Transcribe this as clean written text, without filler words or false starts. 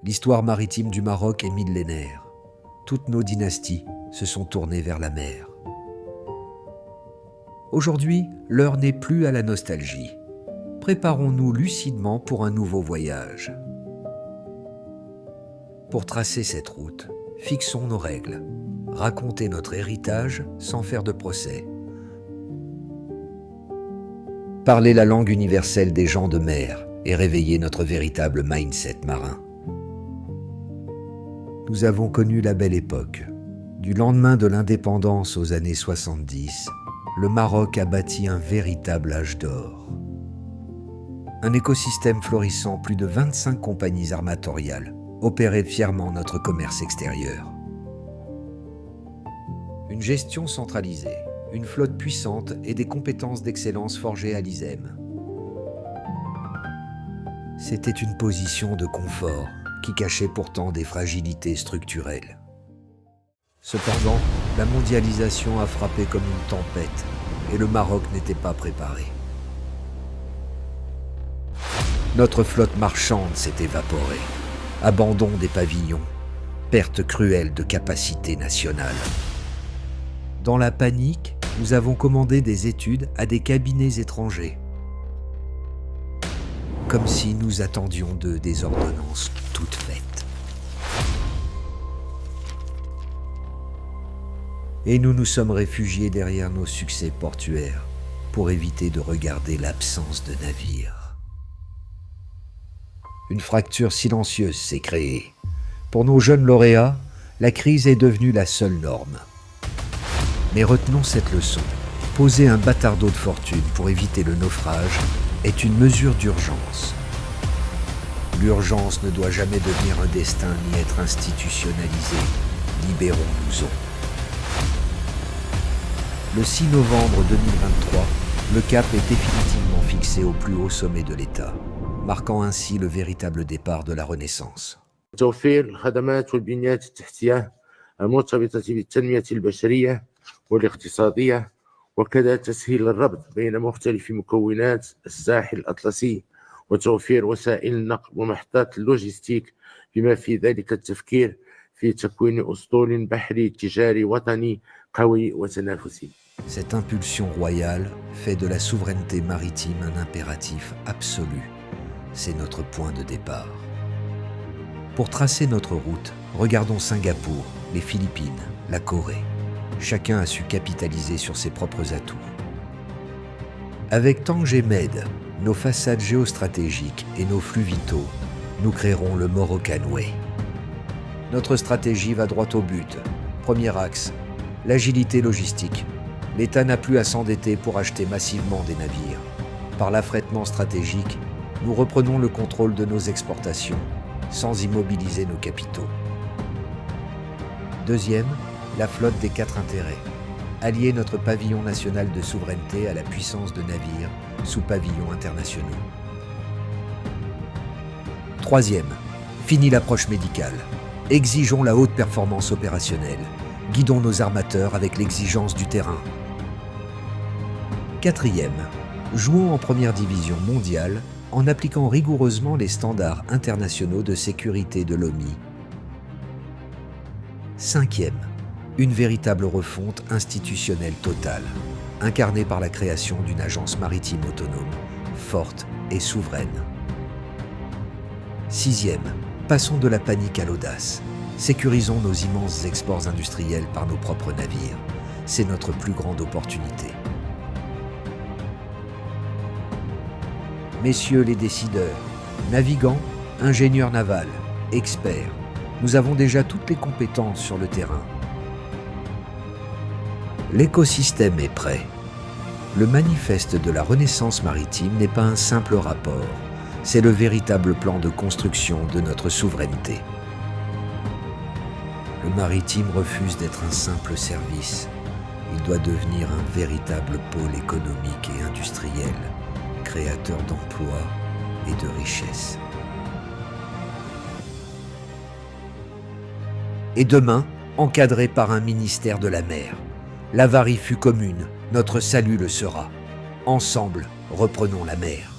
L'histoire maritime du Maroc est millénaire. Toutes nos dynasties se sont tournées vers la mer. Aujourd'hui, l'heure n'est plus à la nostalgie. Préparons-nous lucidement pour un nouveau voyage. Pour tracer cette route, fixons nos règles. Raconter notre héritage sans faire de procès. Parler la langue universelle des gens de mer et réveiller notre véritable mindset marin. Nous avons connu la belle époque. Du lendemain de l'indépendance aux années 70, le Maroc a bâti un véritable âge d'or. Un écosystème florissant, plus de 25 compagnies armatoriales opéraient fièrement notre commerce extérieur. Une gestion centralisée, une flotte puissante et des compétences d'excellence forgées à l'ISEM. C'était une position de confort qui cachait pourtant des fragilités structurelles. Cependant, la mondialisation a frappé comme une tempête et le Maroc n'était pas préparé. Notre flotte marchande s'est évaporée. Abandon des pavillons, perte cruelle de capacité nationale. Dans la panique, nous avons commandé des études à des cabinets étrangers. Comme si nous attendions d'eux des ordonnances toutes faites. Et nous nous sommes réfugiés derrière nos succès portuaires pour éviter de regarder l'absence de navires. Une fracture silencieuse s'est créée. Pour nos jeunes lauréats, la crise est devenue la seule norme. Mais retenons cette leçon. Poser un bâtard d'eau de fortune pour éviter le naufrage est une mesure d'urgence. L'urgence ne doit jamais devenir un destin ni être institutionnalisée. Libérons-nous-en. Le 6 novembre 2023, le cap est définitivement fixé au plus haut sommet de l'État, marquant ainsi le véritable départ de la Renaissance. توفير الخدمات والبنيات التحتية المرتبطة بالتنمية البشرية والاقتصادية وكذا تسهيل الربط بين مختلف مكونات الساحل الأطلسي وتوفير وسائل النقل ومحطات اللوجستيك بما في ذلك التفكير في تكوين أسطول بحري تجاري وطني قوي وتنافسي. Cette impulsion royale fait de la souveraineté maritime un impératif absolu. C'est notre point de départ. Pour tracer notre route, regardons Singapour, les Philippines, la Corée. Chacun a su capitaliser sur ses propres atouts. Avec Tanger Med, nos façades géostratégiques et nos flux vitaux, nous créerons le Moroccan Way. Notre stratégie va droit au but. Premier axe, l'agilité logistique. L'État n'a plus à s'endetter pour acheter massivement des navires. Par l'affrètement stratégique, nous reprenons le contrôle de nos exportations, sans immobiliser nos capitaux. Deuxième, la flotte des 4 intérêts. Allier notre pavillon national de souveraineté à la puissance de navires sous pavillons internationaux. Troisième, fini l'approche médicale. Exigeons la haute performance opérationnelle. Guidons nos armateurs avec l'exigence du terrain. Quatrième, jouons en première division mondiale en appliquant rigoureusement les standards internationaux de sécurité de l'OMI. Cinquième, une véritable refonte institutionnelle totale, incarnée par la création d'une agence maritime autonome, forte et souveraine. Sixième, passons de la panique à l'audace. Sécurisons nos immenses exports industriels par nos propres navires. C'est notre plus grande opportunité. Messieurs les décideurs, navigants, ingénieurs navals, experts, nous avons déjà toutes les compétences sur le terrain. L'écosystème est prêt. Le manifeste de la Renaissance maritime n'est pas un simple rapport, c'est le véritable plan de construction de notre souveraineté. Le maritime refuse d'être un simple service. Il doit devenir un véritable pôle économique et industriel, créateur d'emplois et de richesses. Et demain, encadré par un ministère de la mer. L'avarie fut commune, notre salut le sera. Ensemble, reprenons la mer.